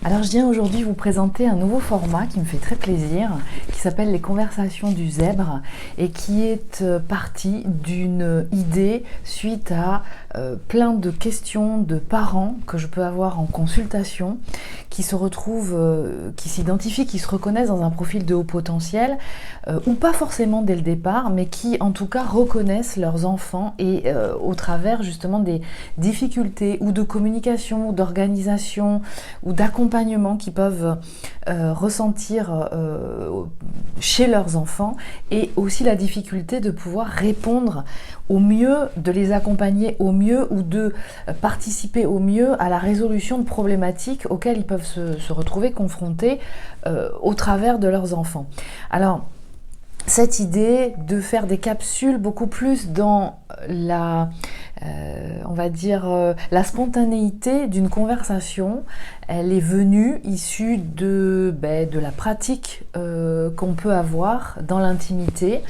Alors je viens aujourd'hui vous présenter un nouveau format qui me fait très plaisir, qui s'appelle les conversations du zèbre et qui est parti d'une idée suite à plein de questions de parents que je peux avoir en consultation qui se retrouvent, qui s'identifient, qui se reconnaissent dans un profil de haut potentiel ou pas forcément dès le départ, mais qui en tout cas reconnaissent leurs enfants et au travers justement des difficultés ou de communication ou d'organisation ou d'accompagnement qu'ils peuvent ressentir chez leurs enfants et aussi la difficulté de pouvoir répondre au mieux, de les accompagner au mieux ou de participer au mieux à la résolution de problématiques auxquelles ils peuvent se retrouver confrontés au travers de leurs enfants. Alors, cette idée de faire des capsules beaucoup plus dans la, on va dire, la spontanéité d'une conversation, elle est venue issue de la pratique qu'on peut avoir dans l'intimité,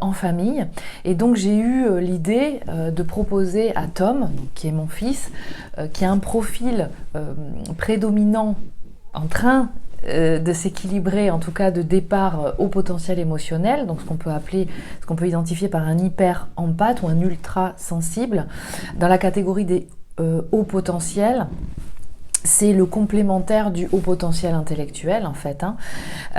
en famille. Et donc j'ai eu l'idée de proposer à Tom, qui est mon fils, qui a un profil prédominant en train de s'équilibrer, en tout cas de départ au potentiel émotionnel, donc ce qu'on peut identifier par un hyper empathe ou un ultra sensible. Dans la catégorie des hauts potentiels, c'est le complémentaire du haut potentiel intellectuel en fait.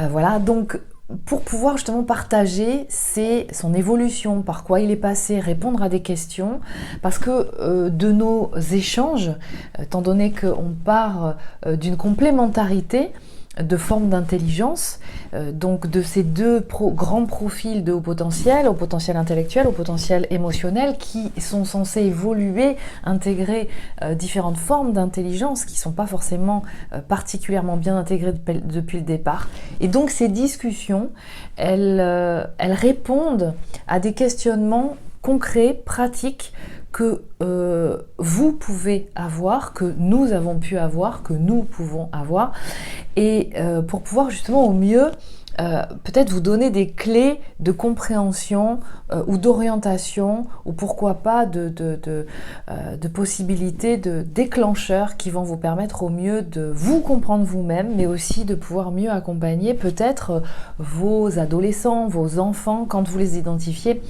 Voilà, donc pour pouvoir justement partager son évolution, par quoi il est passé, répondre à des questions, parce que de nos échanges, étant donné qu'on part d'une complémentarité de formes d'intelligence, donc de ces deux grands profils de haut potentiel intellectuel, au potentiel émotionnel, qui sont censés évoluer, intégrer différentes formes d'intelligence qui ne sont pas forcément particulièrement bien intégrées depuis le départ. Et donc ces discussions, elles répondent à des questionnements concrets, pratiques, que vous pouvez avoir, que nous avons pu avoir, que nous pouvons avoir, et pour pouvoir justement au mieux peut-être vous donner des clés de compréhension ou d'orientation, ou pourquoi pas de possibilités, de déclencheurs qui vont vous permettre au mieux de vous comprendre vous-même, mais aussi de pouvoir mieux accompagner peut-être vos adolescents, vos enfants, quand vous les identifiez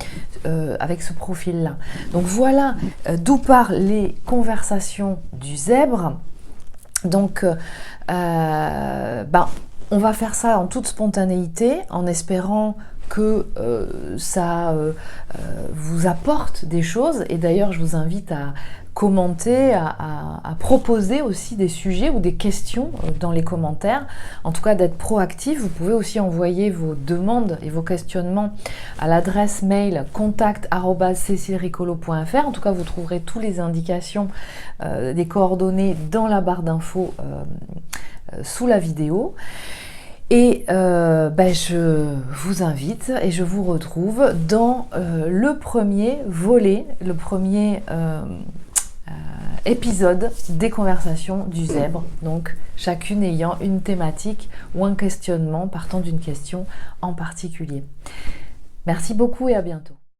avec ce profil-là. Donc voilà d'où partent les conversations du zèbre. Donc on va faire ça en toute spontanéité, en espérant que ça vous apporte des choses. Et d'ailleurs, je vous invite à commenter, à proposer aussi des sujets ou des questions dans les commentaires. En tout cas, d'être proactif. Vous pouvez aussi envoyer vos demandes et vos questionnements à l'adresse mail contact@cecilricolo.fr. En tout cas, vous trouverez toutes les indications des coordonnées dans la barre d'infos sous la vidéo. Et je vous invite et je vous retrouve dans le premier volet, le premier épisode des conversations du zèbre, donc chacune ayant une thématique ou un questionnement partant d'une question en particulier. Merci beaucoup et à bientôt.